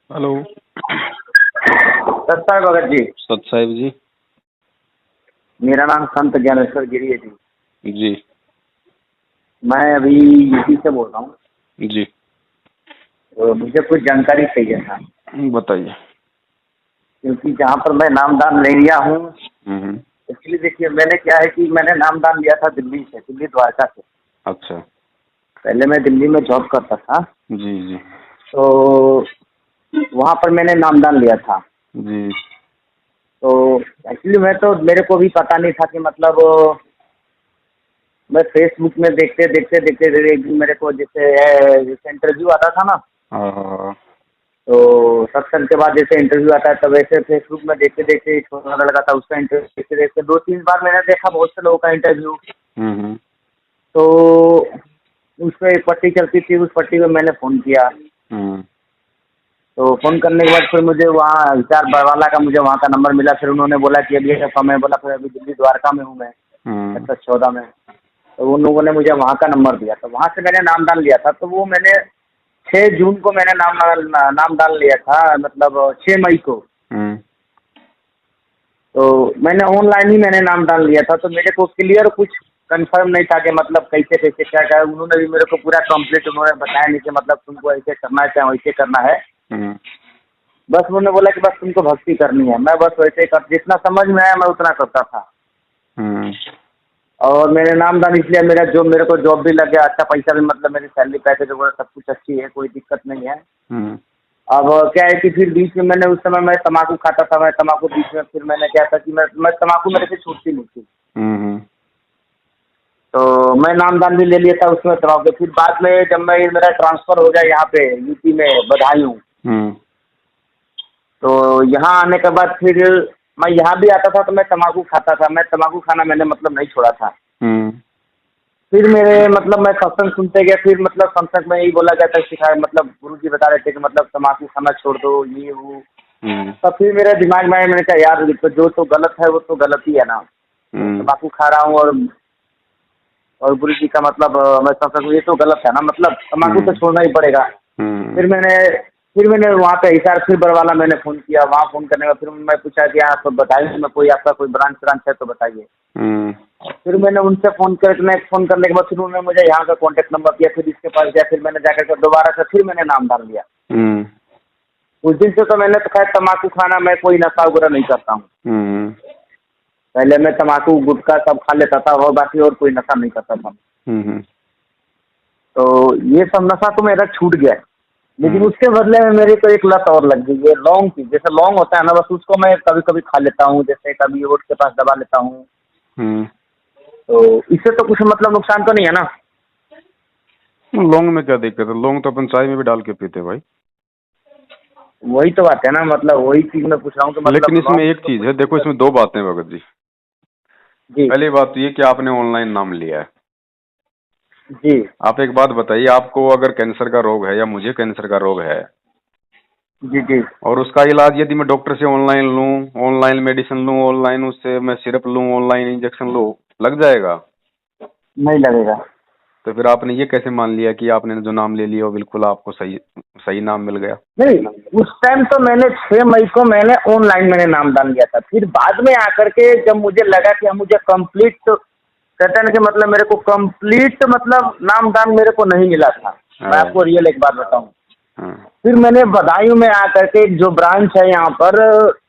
Hello. सत्ता भगत जी। सत साहिब जी। मेरा नाम संत ज्ञानेश्वर गिरी है जी। जी मैं अभी यूपी से बोल रहा हूँ। जी तो मुझे कुछ जानकारी चाहिए था, बताइए। क्योंकि जहाँ पर मैं नामदान ले लिया हूँ, हम्म। एक्चुअली देखिए मैंने क्या है कि मैंने नामदान लिया था दिल्ली से, दिल्ली द्वारका से। अच्छा। पहले मैं दिल्ली में जॉब करता था, जी जी तो वहाँ पर मैंने नामदान लिया था। जी। तो एक्चुअली मेरे को भी पता नहीं था कि मतलब मैं फेसबुक में देखते देखते देखते एक दिन मेरे को जैसे इंटरव्यू आता था ना, हाँ तो सत्संग के बाद जैसे इंटरव्यू आता है, तब वैसे फेसबुक में देखते देखते एक छोटा लड़का था, उसका इंटरव्यू देखते देखते 2-3 बार मैंने देखा बहुत से लोगों का इंटरव्यू। हम्म तो उस पर एक पट्टी चलती थी, उस पट्टी पे मैंने फ़ोन किया। हम्म तो फ़ोन करने के बाद फिर मुझे वहाँ विचार बरवाला का मुझे वहाँ का नंबर मिला। फिर उन्होंने बोला कि अभी ऐसा समय, बोला फिर अभी दिल्ली द्वारका में हूँ मैं, हम्म। सेक्टर 14 में। तो उन लोगों ने मुझे वहाँ का नंबर दिया, तो वहाँ से मैंने नामदान लिया था। तो वो मैंने 6 जून को मैंने नामदान लिया था, मतलब 6 मई को। हम्म। तो मैंने ऑनलाइन ही मैंने नामदान लिया था, तो मेरे को क्लियर कुछ कंफर्म नहीं था कि मतलब कैसे कैसे क्या क्या। उन्होंने भी मेरे को पूरा कंप्लीट उन्होंने बताया नहीं कि मतलब तुमको ऐसे करना है चाहे वैसे करना है। हम्म। बस उन्होंने बोला कि बस तुमको भक्ति करनी है। मैं बस वैसे कर, जितना समझ में आया मैं उतना करता था। हम्म। और मैंने नामदान इसलिए, मेरे को जॉब भी लग गया, अच्छा पैसा भी, मतलब मेरी सैलरी पैकेज वगैरह सब कुछ अच्छी है, कोई दिक्कत नहीं है। हम्म। अब क्या है कि फिर बीच में मैंने, उस समय मैं तम्बाकू खाता था, मैं तम्बाकू बीच में, फिर मैंने क्या था कि मैं तम्बाकू मेरे से छूटती नहीं थी। हम्म। तो मैं नामदान भी ले लिया था उसमें तम्बाकू। फिर बाद में जब मेरा ट्रांसफ़र हो गया यहाँ पे यूपी में बदायूं, हम्म। तो यहाँ आने के बाद फिर मैं यहाँ भी आता था तो मैं तम्बाकू खाता था। मैं तम्बाकू खाना मैंने मतलब नहीं छोड़ा था। हम्म। फिर मैं सत्संग सुनते गया। फिर मतलब सत्संग में यही बोला जाता है, सिखाया, मतलब गुरु जी बता रहे थे कि मतलब तम्बाकू खाना छोड़ दो, ये वो। हम्म। तब फिर मेरे दिमाग में आया, मैंने कहा यार तो जो तो गलत है वो तो गलत ही है ना। हम्म। तम्बाकू खा रहा हूँ और गुरु जी का मतलब मैं सत्संग, ये तो गलत है ना, मतलब तम्बाकू तो हम्म। छोड़ना ही पड़ेगा। हम्म। फिर मैंने वहाँ पे हिसार फिर बरवाला मैंने फ़ोन किया। वहाँ फ़ोन करने का फिर मैं पूछा कि आप बताइए मैं, कोई आपका कोई ब्रांच व्रांच है तो बताइए। हम्म। फिर मैंने उनसे फ़ोन करने के बाद फिर उन्होंने मुझे यहाँ का कॉन्टैक्ट नंबर दिया। फिर इसके पास गया, फिर मैंने जाकर के दोबारा से फिर मैंने नामदान लिया। हम्म। उस दिन से तो मैंने तो खैर तम्बाकू खाना, मैं कोई नशा वगैरह नहीं करता हूँ। हम्म। पहले मैं तम्बाकू गुटखा सब खा लेता था, और बाकी और कोई नशा नहीं करता था। हम्म। तो ये सब नशा तो मेरा छूट गया है। लेकिन हम्म। उसके बदले में मेरे को एक लत और लग गई है, लौंग की। जैसे लौंग होता है ना, बस उसको मैं कभी कभी खा लेता हूँ, जैसे कभी होठ के पास दबा लेता हूँ। हम्म। तो इससे तो कुछ मतलब नुकसान तो नहीं है ना? लौंग में क्या दिक्कत है? लौंग तो अपन चाय में भी डाल के पीते हैं भाई। वही तो बात है ना, मतलब वही चीज़ मैं पूछ रहा हूँ कि लेकिन मतलब इसमें लौंग एक तो चीज कोई है, देखो दिक्कत। इसमें दो बातें हैं भगत जी। जी पहली बात तो ये कि आपने ऑनलाइन नाम लिया है। जी आप एक बात बताइए, आपको अगर कैंसर का रोग है या मुझे कैंसर का रोग है, जी जी। और उसका इलाज यदि मैं डॉक्टर से ऑनलाइन लूं, ऑनलाइन मेडिसिन लूं, ऑनलाइन उससे मैं सिरप लूं, ऑनलाइन इंजेक्शन लूं, लग जाएगा। नहीं लगेगा। तो फिर आपने ये कैसे मान लिया कि आपने जो नाम ले लिया वो बिल्कुल आपको सही सही नाम मिल गया? नहीं, उस टाइम तो मैंने 6 मई को मैंने ऑनलाइन मैंने नामदान लिया था। फिर बाद में आकर के जब मुझे लगा कि अब मुझे कंप्लीट, कहते हैं ना कि मतलब मेरे को कंप्लीट मतलब नामदान मेरे को नहीं मिला था। मैं हाँ आपको रियल एक बात बताऊं, हाँ। फिर मैंने बदायूं में आकर के, जो ब्रांच है यहाँ पर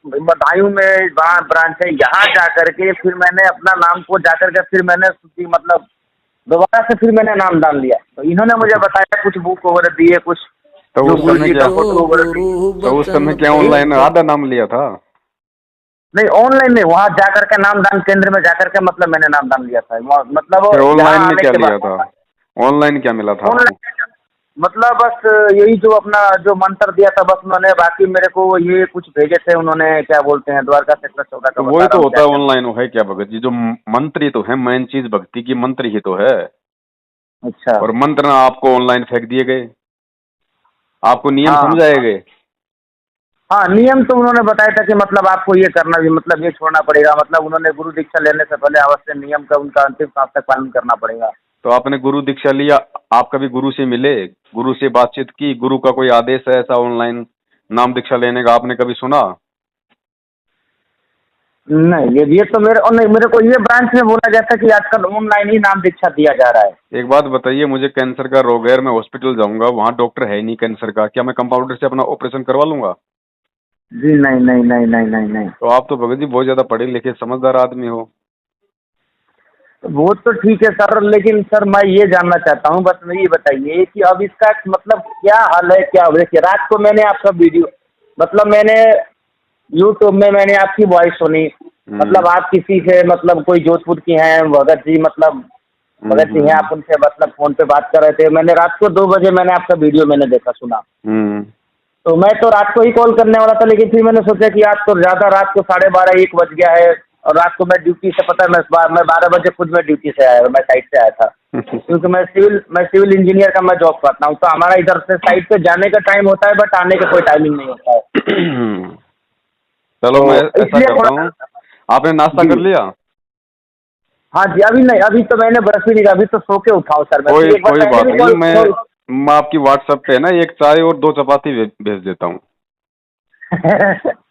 बदायूं में ब्रांच है, यहाँ जाकर के फिर मैंने अपना नाम को जाकर के फिर मैंने मतलब दोबारा से फिर मैंने नामदान लिया। तो इन्होंने मुझे बताया, कुछ बुक वगैरह दिए, कुछ तो जो उस गुरु समय जी क्या का फोटो वगैरह दी। तो उस समय क्या नहीं ऑनलाइन आधा नाम लिया था? नहीं, ऑनलाइन नहीं, वहाँ जाकर के नामदान केंद्र में जाकर के मतलब मैंने नामदान लिया था। फिर मतलब यहाँ ऑनलाइन में आने क्या के लिया था? बाद ऑनलाइन क्या मिला था आपको? ऑनलाइन मतलब बस यही जो अपना जो मंत्र दिया था बस उन्होंने, बाकी मेरे को ये कुछ भेजे थे उन्होंने, क्या बोलते हैं, द्वारका सेक्टर 14 का तो बता वही रहा तो हूँ होता क्या है क्या। ऑनलाइन, है क्या भगत जी? जो मंत्र ही तो है, मेन चीज भक्ति की मंत्र ही तो है। अच्छा। और मंत्र ना आपको ऑनलाइन फेंक दिए गए, आपको नियम हाँ समझाए गए। हाँ, नियम तो उन्होंने बताया था कि मतलब आपको ये करना भी, मतलब ये छोड़ना पड़ेगा, मतलब उन्होंने गुरु दीक्षा लेने से पहले अवश्य नियम का उनका अंतिम सांस तक पालन करना पड़ेगा। तो आपने गुरु दीक्षा लिया, आप कभी गुरु से मिले, गुरु से बातचीत की, गुरु का कोई आदेश है ऐसा ऑनलाइन नाम दीक्षा लेने का, आपने कभी सुना? नहीं, ये तो मेरे और नहीं, मेरे को ये ब्रांच में बोला गया था कि आजकल ऑनलाइन ही नाम दीक्षा दिया जा रहा है। एक बात बताइए, मुझे कैंसर का रोग है, मैं हॉस्पिटल जाऊंगा, वहाँ डॉक्टर है ही नहीं कैंसर का, क्या मैं कंपाउंडर से अपना ऑपरेशन करवा लूंगा? जी नहीं नहीं नहीं नहीं नहीं नहीं। तो आप तो भगत जी बहुत ज्यादा पढ़े लिखे समझदार आदमी हो। वो तो ठीक है सर, लेकिन सर मैं ये जानना चाहता हूँ, बस ये बताइए कि अब इसका मतलब क्या हल है, क्या हो। देखिए रात को मैंने आपका वीडियो, मतलब मैंने यूट्यूब में मैंने आपकी वॉइस सुनी, मतलब आप किसी से मतलब कोई जोधपुर की हैं भगत जी, मतलब भगत जी हैं आप, उनसे मतलब फोन पे बात कर रहे थे। मैंने रात को 2 बजे मैंने आपका वीडियो मैंने देखा सुना, तो मैं तो रात को ही कॉल करने वाला था, लेकिन फिर मैंने सोचा कि आज तो ज़्यादा रात को 12:30-1 बज गया है, और रात को मैं ड्यूटी से, पता है मैं 12 बजे खुद मैं ड्यूटी से आया, मैं साइट से आया था, क्योंकि मैं सिविल इंजीनियर का मैं जॉब करता हूँ, तो हमारा इधर से साइट पे जाने का टाइम होता है, बट आने का कोई टाइमिंग नहीं होता है। चलो तो मैं ऐसा इसलिए करता हूँ, आपने नाश्ता जी कर लिया? हाँ जी, अभी नहीं, अभी तो मैंने ब्रश भी नहीं किया, अभी तो सो के उठाओ सर मैं, कोई फिर एक बार कोई पहले बात भी नहीं, कॉल। मैं आपकी व्हाट्सएप पे ना 1 चाय और 2 चपाती भेज देता हूँ,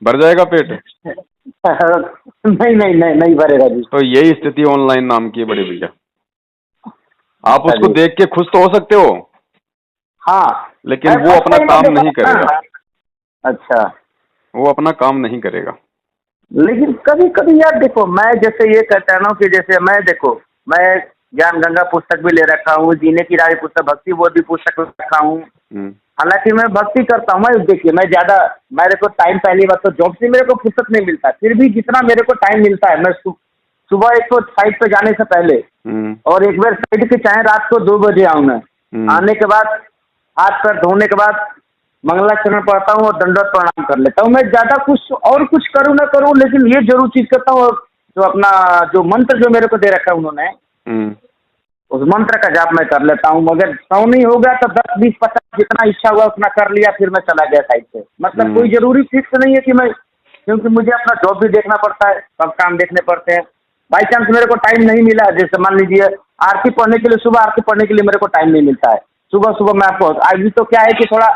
भर जाएगा पेट? नहीं नहीं नहीं नहीं भरेगा जी। तो यही स्थिति ऑनलाइन नाम की है बड़े भैया। आप अच्छा उसको जी। देख के खुश तो हो सकते हो, हाँ, लेकिन मैं वो फर्स्ट अपना टाइम काम देखा नहीं था करेगा। ना। अच्छा, वो अपना काम नहीं करेगा। लेकिन कभी कभी यार देखो, मैं जैसे ये कहता है ना कि जैसे मैं देखो, मैं ज्ञान गंगा पुस्तक भी ले रखा हूँ, जीने की राह पुस्तक, भक्ति बोध भी पुस्तक ले रखा हूँ। हम्म हालांकि मैं भक्ति करता हूँ, मैं देखिए मैं ज़्यादा, मेरे को टाइम पहली बात तो जॉब से मेरे को फुर्सत नहीं मिलता, फिर भी जितना मेरे को टाइम मिलता है, मैं सुबह एक तो साइट पे जाने से पहले, हम्म और एक बार साइट के चाहे रात को 2 बजे आऊँ मैं, आने के बाद हाथ पैर धोने के बाद मंगलाचरण पढ़ता हूँ और दंडवत प्रणाम कर लेता हूँ। मैं ज़्यादा कुछ और कुछ करूँ ना करूँ, लेकिन ये जरूर चीज़ करता हूँ, जो अपना जो मंत्र जो मेरे को दे रखा है उन्होंने, हम्म उस मंत्र का जाप मैं कर लेता हूँ। मगर 100 नहीं होगा तो 10, 20, 50 जितना इच्छा हुआ उतना कर लिया, फिर मैं चला गया साइड से। मतलब कोई जरूरी फिक्स नहीं है कि मैं, क्योंकि मुझे अपना जॉब भी देखना पड़ता है, सब काम देखने पड़ते हैं। बाई चांस मेरे को टाइम नहीं मिला, जैसे मान लीजिए आरती पढ़ने के लिए, सुबह आरती पढ़ने के लिए मेरे को टाइम नहीं मिलता है, सुबह सुबह मैं आपको, अभी तो क्या है कि थोड़ा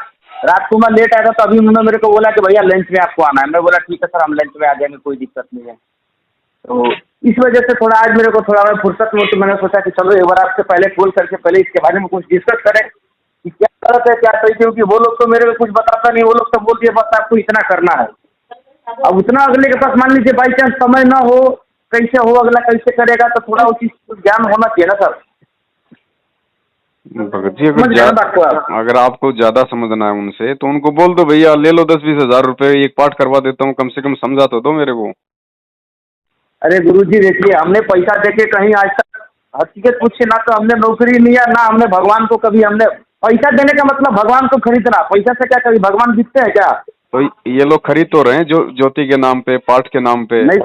रात को मैं लेट आया था, तो अभी उन्होंने मेरे को बोला कि भैया लंच में आपको आना है। मैं बोला ठीक है सर, हम लंच में आ जाएंगे, कोई दिक्कत नहीं है। तो इस वजह से थोड़ा आज मेरे को थोड़ा मैं फुर्सत में हूं, तो मैंने सोचा कि चलो एक बार आपसे पहले कॉल करके पहले इसके बारे में कुछ डिस्कस करें कि क्या गलत है क्या सही, क्योंकि वो लोग तो मेरे को कुछ बताता नहीं, वो लोग तो बोल दिए बस आपको इतना करना है। अब उतना अगले के पास मान लीजिए बाई चांस समय ना हो, कैसे हो अगला कैसे करेगा, तो थोड़ा उस चीज को ज्ञान होना चाहिए ना सर। भगत जी, समझ गए ना बात को आप? अगर आपको ज्यादा समझना है उनसे तो उनको बोल दो भैया ले लो 10-20 हजार रुपए, एक पाठ करवा देता हूँ, कम से कम समझा तो दो मेरे को। अरे गुरुजी देखिए, हमने पैसा देके कहीं आज तक हकीकत पूछे ना, तो हमने नौकरी लिया ना, हमने भगवान को कभी, हमने पैसा देने का मतलब भगवान को खरीदना, पैसा से क्या कभी भगवान दिखते हैं क्या? तो ये लोग खरीद तो रहे हैं जो ज्योति के नाम पे, पाठ के नाम पे। नहीं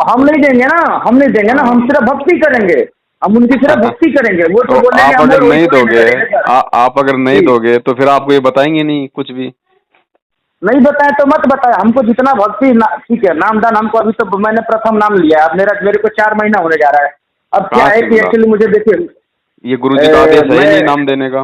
हम नहीं देंगे ना, हम नहीं देंगे ना, हम सिर्फ भक्ति करेंगे, हम उनकी सिर्फ भक्ति करेंगे। वो तो बोलेंगे आप हम अगर लोग नहीं वही दोगे, करेंगे सर। आप अगर नहीं जी। दोगे तो फिर आपको ये बताएंगे नहीं कुछ भी। नहीं बताए तो मत बताए, हमको जितना भक्ति ठीक है, नामदान हमको, अभी तो मैंने प्रथम नाम लिया है, अब मेरे को 4 महीना होने जा रहा है। अब क्या कहाँ है से कि मिला? एक्चुअली मुझे देखिए, ये गुरुजी का आदेश है ही नहीं मैं नाम देने का।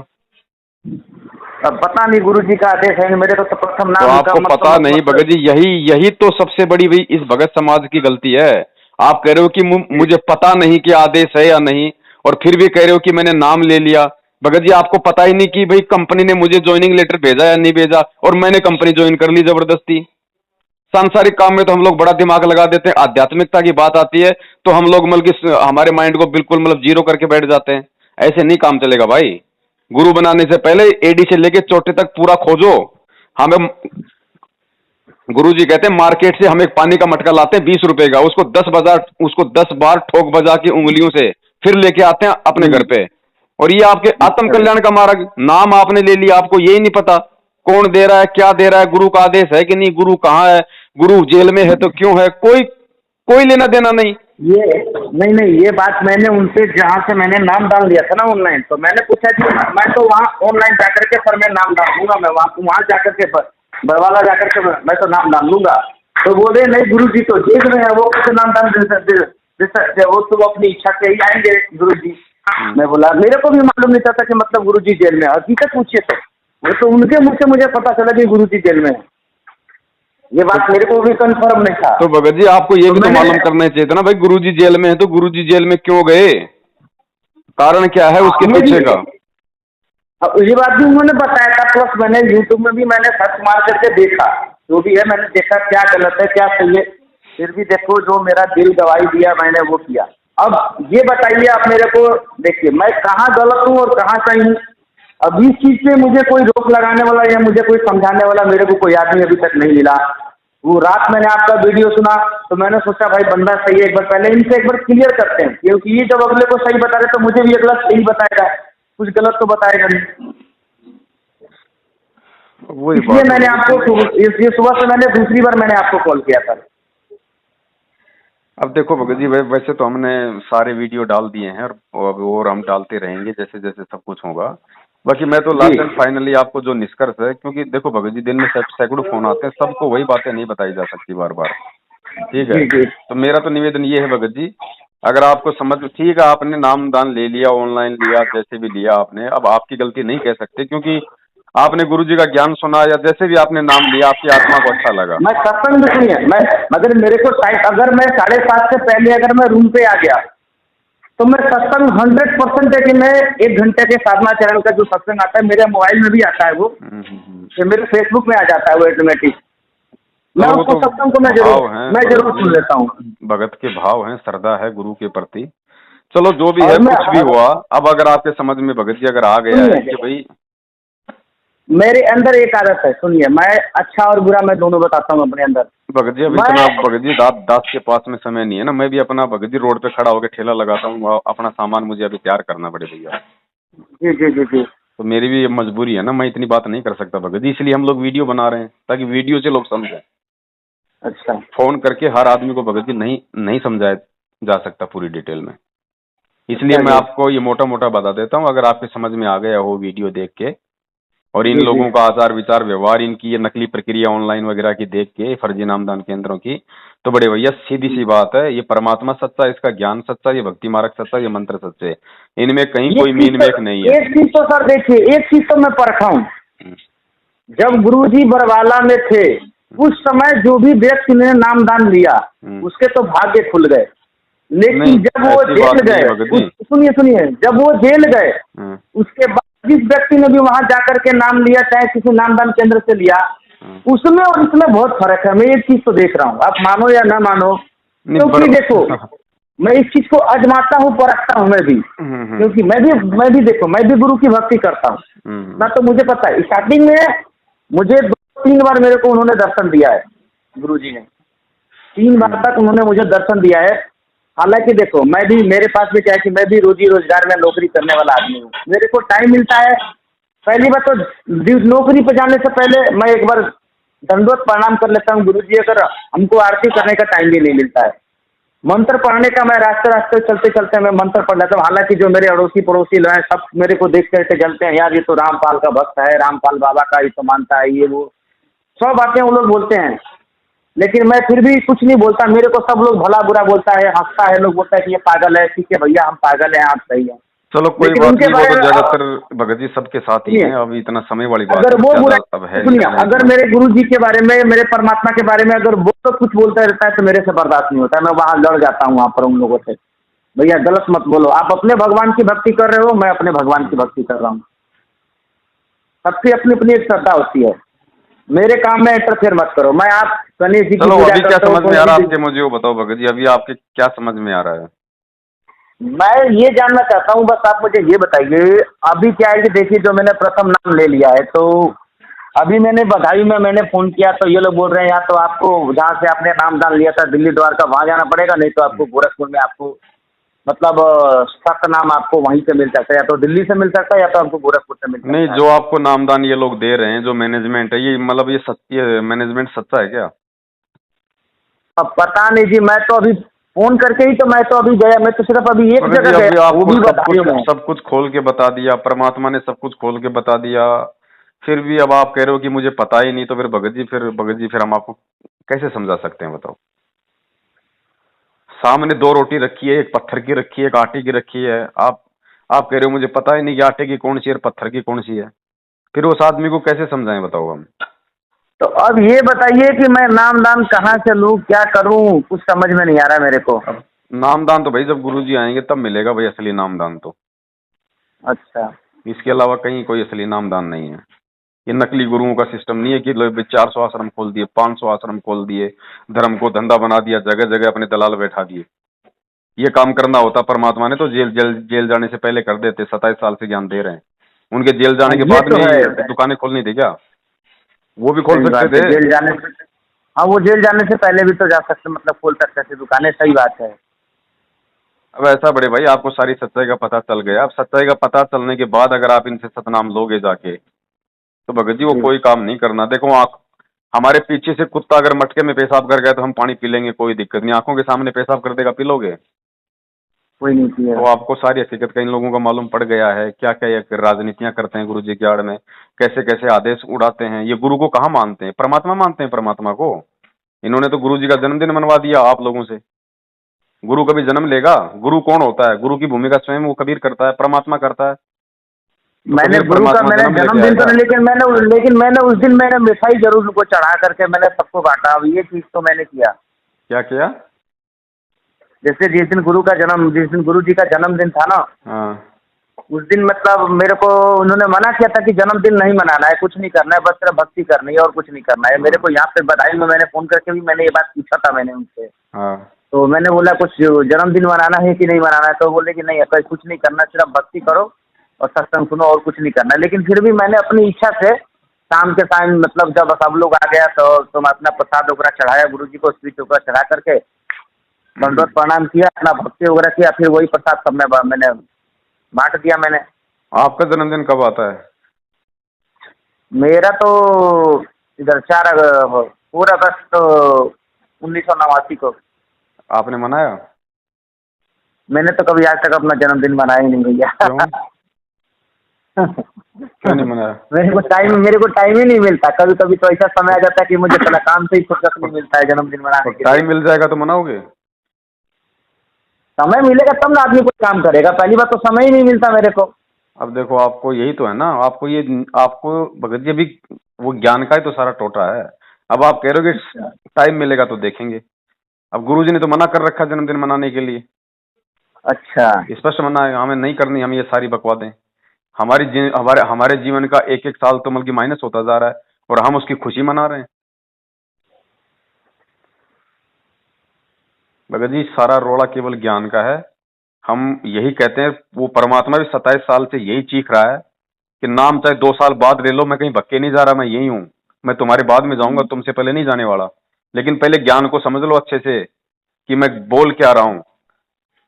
अब पता नहीं गुरुजी का आदेश है, मेरे को तो प्रथम तो नाम का आपको पता नहीं भगत जी, यही तो सबसे बड़ी भाई इस भगत समाज की गलती है। आप कह रहे हो कि मुझे पता नहीं कि आदेश है या नहीं, और फिर भी कह रहे हो कि मैंने नाम ले लिया। भगत जी आपको पता ही नहीं कि भाई कंपनी ने मुझे ज्वाइनिंग लेटर भेजा या नहीं भेजा, और मैंने कंपनी ज्वाइन कर ली जबरदस्ती। सांसारिक काम में तो हम लोग बड़ा दिमाग लगा देते हैं, आध्यात्मिकता की बात आती है तो हम लोग मतलब हमारे माइंड को बिल्कुल मतलब जीरो करके बैठ जाते हैं। ऐसे नहीं काम चलेगा भाई। गुरु बनाने से पहले एडी से लेके चोटे तक पूरा खोजो। हमें गुरुजी कहते हैं मार्केट से हम एक पानी का मटका लाते हैं 20 रुपए का, उसको 10 बार ठोक बजा के उंगलियों से फिर लेके आते हैं अपने घर पे। और ये आपके आत्म कल्याण का मार्ग, नाम आपने ले लिया, आपको यही नहीं पता कौन दे रहा है, क्या दे रहा है, गुरु का आदेश है कि नहीं, गुरु कहाँ है, गुरु जेल में है तो क्यों है, कोई लेना देना नहीं। ये नहीं, ये बात मैंने उनसे, जहाँ से मैंने नाम डाल दिया था ना ऑनलाइन, तो मैंने पूछा कि मैं तो वहाँ ऑनलाइन जाकर के सर मैं नाम डाल दूंगा, मैं वहाँ जाकर के बरवाला जाकर के मैं तो नाम डाल दूंगा। तो बोले नहीं गुरुजी तो जेल में है, वो कैसे नाम डाल दे सकते, वो तो अपनी इच्छा से ही आएंगे गुरुजी। मैं बोला मेरे को भी मालूम नहीं था कि मतलब गुरुजी जेल में है, हकीकत पूछिए तो वो तो उनके मुँह से मुझे पता चला कि गुरुजी जेल में है। ये बात मेरे को भी कंफर्म नहीं था। तो भगत जी आपको ये तो भी तो मैंने मालूम करना चाहिए था ना भाई, गुरुजी जेल में है तो गुरुजी जेल में क्यों गए, कारण क्या है उसके ये भी पीछे का। अब ये बात भी उन्होंने बताया था, प्लस मैंने यूट्यूब में भी मैंने सर्च मार करके देखा, जो भी है मैंने देखा क्या गलत है क्या सही है, फिर भी देखो जो मेरा दिल गवाही दिया मैंने वो किया। अब ये बताइए आप मेरे को, देखिए मैं कहाँ गलत हूँ और कहाँ सही हूँ। अब इस चीज़ पे मुझे कोई रोक लगाने वाला या मुझे कोई समझाने वाला मेरे को कोई आदमी अभी तक नहीं मिला। वो रात मैंने आपका वीडियो सुना तो मैंने सोचा भाई बंदा सही है, एक बार पहले इनसे एक बार क्लियर करते हैं, क्योंकि ये जब अगले को सही बता रहे तो मुझे भी अगला सही बताएगा, कुछ गलत तो बताएगा नहीं। वही इसलिए बात मैंने है। आपको ये सुबह से मैंने दूसरी बार मैंने आपको कॉल किया था। अब देखो भगत जी वैसे तो हमने सारे वीडियो डाल दिए हैं और हम डालते रहेंगे जैसे जैसे सब कुछ होगा। बाकी मैं तो जी लास्ट एंड फाइनली आपको जो निष्कर्ष है, क्योंकि देखो भगत जी दिन में सैकड़ों फोन आते हैं, सबको वही बातें नहीं बताई जा सकती बार बार, ठीक है। जी जी तो मेरा तो निवेदन ये है भगत जी, अगर आपको समझ ठीक है आपने नाम दान ले लिया, ऑनलाइन लिया, जैसे भी लिया आपने, अब आपकी गलती नहीं कह सकते क्योंकि आपने गुरु जी का ज्ञान सुना या जैसे भी आपने नाम लिया आपकी आत्मा को अच्छा लगा। मैं सत्संग भी सुनिए, मैं अगर मेरे को टाइम, अगर मैं 7:30 से पहले अगर मैं रूम पे आ गया तो मैं सत्संग 100% है कि मैं 1 घंटे के साधना चरण का जो सत्संग आता है मेरे मोबाइल में भी आता है, वो हम्म। फिर मेरे फेसबुक में आ जाता है वो ऑटोमेटिक, मैं चलो वो उसको तो सत्संग को भाव हैं मैं भगत जरूर सुन जी, लेता हूँ। भगत के भाव हैं, श्रद्धा है गुरु के प्रति। चलो जो भी है और मैं कुछ भी हुआ, अब अगर आपके समझ में भगत जी अगर आ गया है कि सुनिए, भाई, मेरे अंदर एक आदत है, सुनिए मैं अच्छा और बुरा मैं दोनों बताता हूँ अपने अंदर। भगत जी अब मैं इतना भगत जी दांत दांत के पास में समय नहीं है ना, मैं भी अपना भगत जी रोड पे खड़ा होकर ठेला लगाता हूँ, अपना सामान मुझे अभी तैयार करना पड़े भैया, जी जी जी जी। तो मेरी भी ये मजबूरी है ना, मैं इतनी बात नहीं कर सकता भगत जी, इसलिए हम लोग वीडियो बना रहे हैं ताकि वीडियो से लोग समझें। अच्छा फोन करके हर आदमी को भगत जी नहीं नहीं समझाया जा सकता पूरी डिटेल में, इसलिए अच्छा मैं जी आपको ये मोटा मोटा बता देता हूँ, अगर आपके समझ में आ गया हो वीडियो देख के और इन जी जी। लोगों का आचार विचार व्यवहार, इनकी ये नकली प्रक्रिया ऑनलाइन वगैरह की देख के फर्जी नामदान केंद्रों की, तो बड़े भैया सीधी सी बात है, ये परमात्मा सच्चा, इसका ज्ञान सच्चा, ये भक्ति मार्ग सच्चा, ये मंत्र सच्चे, इनमें कहीं कोई मीन मेख नहीं है। एक चीज तो सर देखिए, एक चीज तो मैं परखा हूँ, हम्म, जब गुरुजी बरवाला में थे उस समय जो भी व्यक्ति ने नामदान लिया हम्म। उसके तो भाग्य खुल गए, नहीं लेकिन जब वो ऐसी जेल बात नहीं है गए, भगत जी। सुनिए सुनिए, जब वो जेल गए हम्म, उसके बाद जिस व्यक्ति ने भी वहां जाकर के नाम लिया चाहे किसी नामदान केंद्र से लिया, हम्म। उसमें और इसमें बहुत फर्क है। मैं एक चीज तो देख रहा हूँ, आप मानो या ना मानो, नहीं क्योंकि देखो मैं इस चीज को आजमाता हूँ, परखता हूँ मैं भी, क्योंकि मैं भी देखो मैं भी गुरु की भक्ति करता हूँ ना, तो मुझे पता है स्टार्टिंग में मुझे 2-3 बार मेरे को उन्होंने दर्शन दिया है, गुरुजी ने 3 बार तक उन्होंने मुझे दर्शन दिया है। हालांकि देखो मैं भी, मेरे पास भी क्या है कि मैं भी रोजी रोजगार में नौकरी करने वाला आदमी हूँ, मेरे को टाइम मिलता है। पहली बात तो नौकरी पर जाने से पहले मैं एक बार दंडवत प्रणाम कर लेता हूँ गुरुजी, अगर हमको आरती करने का टाइम भी नहीं मिलता है। मंत्र पढ़ने का मैं रास्ते रास्ते चलते चलते मैं मंत्र पढ़ लेता हूँ, हालांकि जो मेरे अड़ोसी पड़ोसी लोग हैं सब मेरे को देख करके जलते हैं, यार ये तो रामपाल का भक्त है, रामपाल बाबा का ये तो मानता है, ये वो सब बातें वो लोग बोलते हैं, लेकिन मैं फिर भी कुछ नहीं बोलता। मेरे को सब लोग भला बुरा बोलता है, हंसता है, लोग बोलता है कि ये पागल है। ठीक है भैया हम पागल हैं, आप सही हैं, चलो कोई लेकिन बात उनके नहीं, वो बारे तो में ज्यादातर भगत जी सबके साथ ही हैं, अब इतना समय वाली बात अगर है, वो बुरा, ज्यादा अब है नहीं सुनिए समय अगर इतना। मेरे गुरु जी के बारे में, मेरे परमात्मा के बारे में अगर वो तो कुछ बोलता रहता है तो मेरे से बर्दाश्त नहीं होता है, मैं वहाँ लड़ जाता हूँ वहाँ पर उन लोगों से। भैया गलत मत बोलो, आप अपने भगवान की भक्ति कर रहे हो, मैं अपने भगवान की भक्ति कर रहा हूँ, सबकी अपनी अपनी एक श्रद्धा होती है, मेरे काम में इंटरफेयर मत करो। मैं आप गणेश जी की चलो पूजा अभी क्या करता हूँ, समझ में आ रहा है आपके, मुझे वो बताओ भगत जी, अभी आपके क्या समझ में आ रहा है। मैं ये जानना चाहता हूँ, बस आप मुझे ये बताइए, अभी क्या है कि देखिए जो मैंने प्रथम नाम ले लिया है, तो अभी मैंने बधाई में मैंने फ़ोन किया तो ये लोग बोल रहे हैं या तो आपको जहाँ से आपने नामदान लिया था दिल्ली द्वारका वहाँ जाना पड़ेगा, नहीं तो आपको गोरखपुर में आपको मतलब सख्त नाम आपको वहीं से मिल सकता है, या तो दिल्ली से मिल सकता है या तो आपको गोरखपुर से मिल नहीं सकता है। जो आपको नामदान ये लोग दे रहे हैं, जो मैनेजमेंट है, ये मतलब ये सत्य मैनेजमेंट सच्चा है क्या। अब पता नहीं जी, मैं तो अभी फ़ोन करके ही तो मैं तो अभी गया, मैं तो सिर्फ अभी एक मगर जी जगह अभी गया, वो आपको भी बधाइयों में। सब कुछ खोल के बता दिया, परमात्मा ने सब कुछ खोल के बता दिया, फिर भी अब आप कह रहे हो कि मुझे पता ही नहीं, तो फिर भगत जी फिर हम आपको कैसे समझा सकते हैं बताओ। सामने 2 रोटी रखी है, एक पत्थर की रखी है, एक आटे की रखी है, आप कह रहे हो मुझे पता ही नहीं कि आटे की कौन सी है और पत्थर की कौन सी है, फिर उस आदमी को कैसे समझाएं बताओ हम। तो अब ये बताइए कि मैं नाम दान कहाँ से लूँ, क्या करूँ, कुछ समझ में नहीं आ रहा मेरे को। अब नामदान तो भाई जब गुरुजी आएंगे तब मिलेगा भाई असली नामदान तो। अच्छा। इसके अलावा कहीं कोई असली नामदान नहीं है। ये नकली गुरुओं का सिस्टम नहीं है कि लोग 400 आश्रम खोल दिए, 500 आश्रम खोल दिए, धर्म को धंधा बना दिया, जगह जगह अपने दलाल बैठा दिए। ये काम करना होता परमात्मा ने तो जेल जेल जेल जाने से पहले कर देते। 27 साल से ज्ञान दे रहे हैं, उनके जेल हाँ जाने के ये बाद तो में है। ही दुकानें खोलनी थी क्या? वो भी खोल सही सकते बात है, थे। जेल जाने से। हाँ वो जेल जाने से पहले भी तो जा सकते, मतलब खोल सकते थे दुकानें, सही बात है। अब ऐसा बड़े भाई आपको सारी सच्चाई का पता चल गया। अब सच्चाई का पता चलने के बाद अगर आप इनसे सतनाम लोगे जाके तो भगत जी वो जी। कोई काम नहीं करना। देखो आँख, हमारे पीछे से कुत्ता अगर मटके में पेशाब कर गया तो हम पानी पी लेंगे, कोई दिक्कत नहीं। आंखों के सामने पेशाब कर देगा, पी लोगे? कोई नहीं तो किया। आपको सारी हकीकत का इन लोगों का मालूम पड़ गया है। क्या क्या ये राजनीतियां करते हैं गुरु जी की आड़ में, कैसे कैसे आदेश उड़ाते हैं। ये गुरु को कहाँ मानते हैं? परमात्मा मानते हैं परमात्मा को। इन्होंने तो गुरु जी का जन्मदिन मनवा दिया आप लोगों से। गुरु कभी जन्म लेगा? गुरु कौन होता है? गुरु की भूमिका स्वयं वो कबीर करता है, परमात्मा करता है। तो मैंने कबीर गुरु का परमात्मा मैंने जन्म लेके जन्मदिन तो आएगा? नहीं, लेकिन मैंने उस दिन मैंने मिठाई जरूर उनको चढ़ा करके मैंने सबको बांटा। अब ये चीज तो मैंने किया। क्या किया? जैसे जिस दिन गुरु जी का जन्मदिन था ना, हाँ। उस दिन मतलब मेरे को उन्होंने मना किया था कि जन्मदिन नहीं मनाना है, कुछ नहीं करना है, बस सिर्फ भक्ति करनी है और कुछ नहीं करना है। मेरे हाँ। को यहाँ पे बधाई में मैंने फोन करके भी मैंने ये बात पूछा था मैंने उनसे। हाँ। तो मैंने बोला कुछ जन्मदिन मनाना है कि नहीं मनाना है, तो बोले कि नहीं ऐसा कुछ नहीं करना, सिर्फ भक्ति करो और सत्संग सुनो और कुछ नहीं करना। लेकिन फिर भी मैंने अपनी इच्छा से शाम के टाइम मतलब जब सब लोग आ गया तो मैं अपना प्रसाद वगैरह चढ़ाया गुरु जी को, स्वीट वगैरह चढ़ा करके दंडवत प्रणाम किया, अपना भक्ति वगैरह किया, फिर वही प्रसाद सब में मैंने बांट दिया मैंने। आपका जन्मदिन कब आता है? मेरा तो इधर 4 अगस्त 1989 को। आपने मनाया? मैंने तो कभी आज तक अपना जन्मदिन मनाया ही नहीं भैया। क्यों? क्यों नहीं मनाया? मेरे को टाइम ही नहीं मिलता। कभी कभी तो ऐसा समय आ जाता है कि मुझे अपना काम से ही फुर्सत नहीं मिलता है जन्मदिन तो मनाने के लिए। टाइम मिल जाएगा तो मनाओगे? समय मिलेगा तब ना आदमी कुछ काम करेगा, पहली बात तो समय ही नहीं मिलता मेरे को। अब देखो आपको यही तो है ना, आपको भगत जी अभी वो ज्ञान का ही तो सारा टोटा है। अब आप कह रहे हो कि टाइम मिलेगा तो देखेंगे। अब गुरुजी ने तो मना कर रखा जन्मदिन मनाने के लिए, अच्छा। स्पष्ट मना है हमें नहीं करनी हम ये सारी बकवादें। हमारे हमारे जीवन का एक एक साल तो बल्कि माइनस होता जा रहा है और हम उसकी खुशी मना रहे हैं। भगत जी सारा रोड़ा केवल ज्ञान का है। हम यही कहते हैं, वो परमात्मा भी 27 साल से यही चीख रहा है कि नाम चाहे 2 साल बाद ले लो, मैं कहीं भक्के नहीं जा रहा, मैं यही हूँ। मैं तुम्हारे बाद में जाऊंगा, तुमसे पहले नहीं जाने वाला। लेकिन पहले ज्ञान को समझ लो अच्छे से कि मैं बोल क्या रहा हूँ।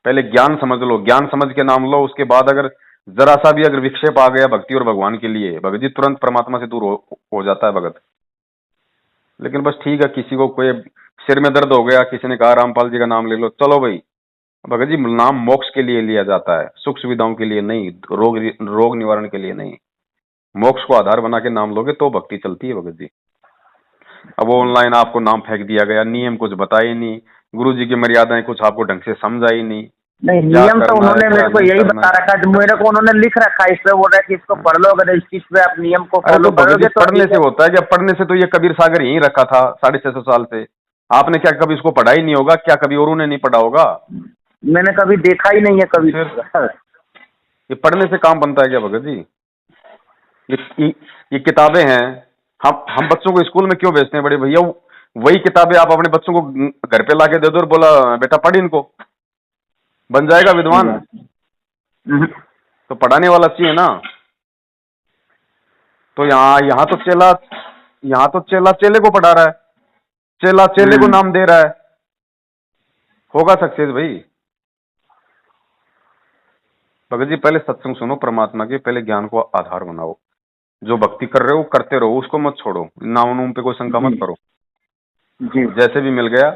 पहले ज्ञान समझ लो, ज्ञान समझ के नाम लो। उसके बाद अगर जरा सा भी अगर विक्षेप आ गया भक्ति और भगवान के लिए, भगत जी तुरंत परमात्मा से दूर हो जाता है भगत। लेकिन बस ठीक है, किसी को कोई सिर में दर्द हो गया, किसी ने कहा रामपाल जी का नाम ले लो, चलो भाई। भगत जी नाम मोक्ष के लिए लिया जाता है, सुख सुविधाओं के लिए नहीं, रोग निवारण के लिए नहीं। मोक्ष को आधार बना के नाम लोगे तो भक्ति चलती है भगत जी। अब ऑनलाइन आपको नाम फेंक दिया गया, नियम कुछ बताए नहीं, गुरु जी की मर्यादाएं कुछ आपको ढंग से समझाई नहीं, नहीं, क्या नियम तो करना है उन्होंने क्या मेरे को नहीं यही करना बता है। रखा है, जो मेरे को उन्होंने लिख रखा है, इस पे बोल रहा है कि इसको पढ़ लो, अगर इस चीज पे आप नियम को अरे फॉलो तो भगत जी करोगे तो पढ़ने ठीक से है। होता है क्या? पढ़ने से तो ये कबीर सागर यहीं रखा था 650 साल से। आपने क्या कभी इसको पढ़ा ही नहीं होगा? क्या कभी औरों ने नहीं पढ़ा होगा? मैंने कभी देखा ही नहीं है तो कभी। फिर ये पढ़ने से काम बनता है क्या भगत जी? ये किताबें हैं, हम बच्चों को स्कूल में क्यों भेजते हैं बड़े भैया? वही किताबें आप अपने बच्चों को घर पे लाके दे दो और बोला बेटा पढ़ इनको, बन जाएगा विद्वान। हम्म। तो पढ़ाने वाला चाहिए ना। तो यहाँ तो चेला चेले को पढ़ा रहा है, चेला चेले को नाम दे रहा है, होगा सक्सेस भाई? भगत जी पहले सत्संग सुनो परमात्मा के, पहले ज्ञान को आधार बनाओ। जो भक्ति कर रहे हो करते रहो, उसको मत छोड़ो, नाम नूम पे कोई शंका मत जी करो। जी। जैसे भी मिल गया,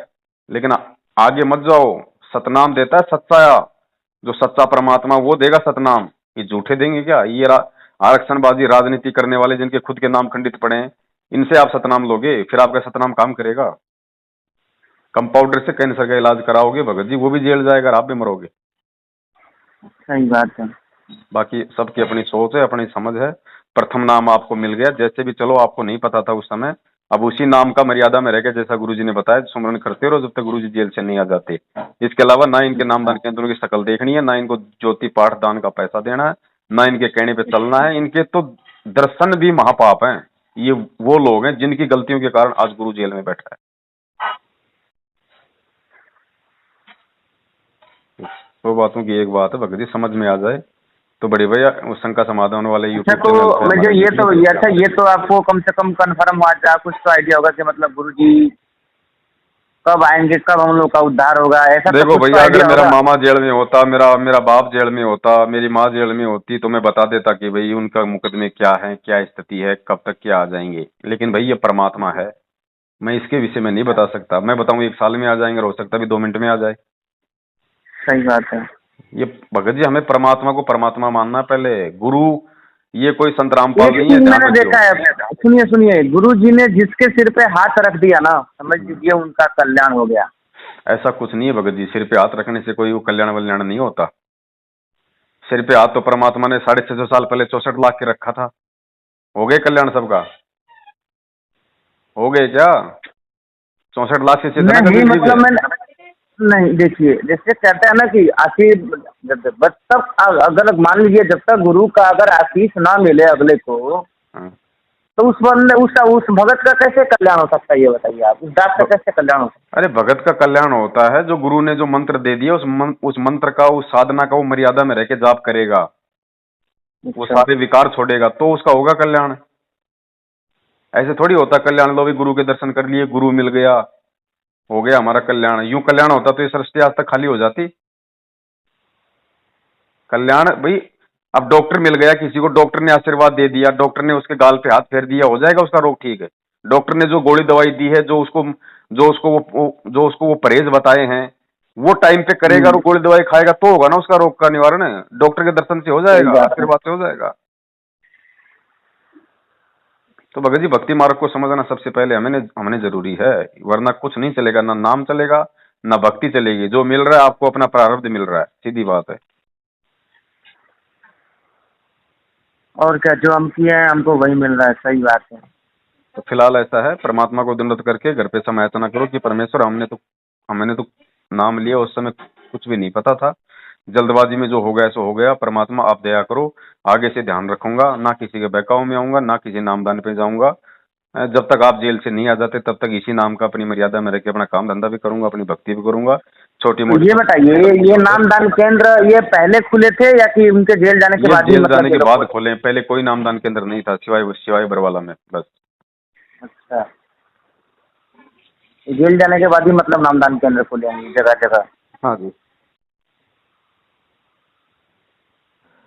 लेकिन आगे मत जाओ। सतनाम देता है सच्चाया, जो सच्चा परमात्मा वो देगा सतनाम। ये झूठे देंगे क्या? ये आरक्षणबाजी राजनीति करने वाले जिनके खुद के नाम खंडित पड़े हैं, इनसे आप सतनाम लोगे, फिर आपका सतनाम काम करेगा? कंपाउंडर से कैंसर का इलाज कराओगे भगत जी, वो भी जेल जाएगा और आप भी मरोगे। सही बात है। बाकी सबकी अपनी सोच है, अपनी समझ है। प्रथम नाम आपको मिल गया, जैसे भी चलो, आपको नहीं पता था उस समय, अब उसी नाम का मर्यादा में रह के जैसा गुरुजी ने बताया सुमरन करते रहो जब तक गुरुजी जेल से नहीं आ जाते। इसके अलावा ना इनके नामदान केंद्रों की शक्ल देखनी है, ना इनको ज्योति पाठ दान का पैसा देना है, ना इनके कहने पे चलना है। इनके तो दर्शन भी महापाप हैं। ये वो लोग हैं जिनकी गलतियों के कारण आज गुरु जेल में बैठा है। दो बातों की एक बात है, भगत जी समझ में आ जाए तो बड़े भैया उस शंका समाधान वाले अच्छा यूट्यूब तो चैनल पे मुझे हमारे ये तो वीडियो अच्छा ये तो आपको कम से कम कंफर्म हुआ था, कुछ तो आइडिया होगा कि मतलब गुरुजी कब आएंगे, कब हम लोग का उद्धार होगा, ऐसा तो देखो कुछ तो भैया, अगर आइडिया मेरा होगा। मामा जेल में होता, मेरा मेरा बाप जेल में होता, मेरी माँ जेल में होती तो मैं बता देता कि भाई उनका मुकदमे क्या है, क्या स्थिति है, कब तक क्या आ जाएंगे। लेकिन भाई ये परमात्मा है, मैं इसके विषय में नहीं बता सकता। मैं बताऊं 1 साल में आ जाएंगे, और हो सकता है भी 2 मिनट में आ जाए। सही बात है। ये भगत जी हमें परमात्मा को परमात्मा मानना है पहले। गुरु ये कोई संत रामपाल एक नहीं है, चीज ध्यान मैंने रखियो। देखा है, सुनिए सुनिए, गुरुजी ने जिसके सिर पे हाथ रख दिया ना, समझ लीजिए उनका कल्याण हो गया। ऐसा कुछ नहीं है भगत जी, सिर पे हाथ रखने से कोई वो कल्याण वल्याण नहीं होता। सिर पे हाथ तो परमात्मा ने 650 साल पहले 64 लाख के रखा था। हो गए कल्याण सबका? हो गए क्या? 64 लाख से थे ना नहीं कबीर जी के। मतलब मैं नहीं, देखिए जैसे कहते हैं ना कि आशीष, जब तक अगर मान लीजिए जब तक गुरु का अगर आशीष ना मिले अगले को, हाँ। तो उस बंदे उस भगत का कैसे कल्याण हो सकता है, ये बताइए आप, उस दास का कैसे कल्याण हो सकता अरे भगत का कल्याण होता है जो गुरु ने जो मंत्र दे दिया उस मंत्र का, उस साधना का वो मर्यादा में रह के जाप करेगा, है? वो अच्छा। सारे विकार छोड़ेगा तो उसका होगा कल्याण। ऐसे थोड़ी होता कल्याण, लो भी गुरु के दर्शन कर लिए, गुरु मिल गया, हो गया हमारा कल्याण। यूं कल्याण होता तो ये सृष्टि आज तक खाली हो जाती। कल्याण भाई, अब डॉक्टर मिल गया किसी को, डॉक्टर ने आशीर्वाद दे दिया, डॉक्टर ने उसके गाल पे हाथ फेर दिया, हो जाएगा उसका रोग ठीक है? डॉक्टर ने जो गोली दवाई दी है, जो उसको वो परहेज बताए हैं, वो टाइम पे करेगा और वो गोली दवाई खाएगा तो होगा ना उसका रोग का निवारण। डॉक्टर के दर्शन से हो सही जाएगा, बात है। आशीर्वाद से हो जाएगा। तो भगत जी भक्ति मार्ग को समझना सबसे पहले हमने जरूरी है, वरना कुछ नहीं चलेगा, ना नाम चलेगा ना भक्ति चलेगी। जो मिल रहा है आपको अपना प्रारब्ध मिल रहा है, सीधी बात है। और क्या, जो हम किए हैं हमको वही मिल रहा है, सही बात है। तो फिलहाल ऐसा है, परमात्मा को दंडवत करके घर पे समायाचना करो कि परमेश्वर हमने तो नाम लिया, उस समय कुछ भी नहीं पता था, जल्दबाजी में जो हो गया सो हो गया। परमात्मा आप दया करो, आगे से ध्यान रखूंगा, ना किसी के बहकावे में आऊंगा, ना किसी नामदान पे जाऊंगा। जब तक आप जेल से नहीं आ जाते तब तक इसी नाम का अपनी मर्यादा में रह के अपना काम धंधा भी करूंगा, अपनी भक्ति भी करूंगा, छोटी तो मोटी। ये बताइए, ये नामदान केंद्र ये पहले खुले थे या कि उनके जेल जाने के ये बाद ही जेल मतलब जाने ये के लोग बाद खोले? खोले, पहले कोई नामदान केंद्र नहीं था सिवाय सिवाय बरवाला में बस। अच्छा, जेल जाने के बाद ही मतलब नामदान केंद्र खोले हैं जगह जगह? हाँ जी।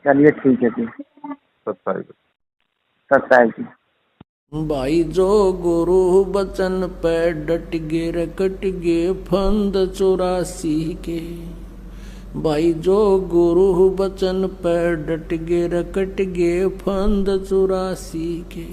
चलिए ठीक है जी। सत्ता है। सत्ता है जी। भाई जो गुरु बचन पे डट गे रकट गे फंद 84 के। भाई जो गुरु बचन पे डट गे रकट गे फंद 84 के।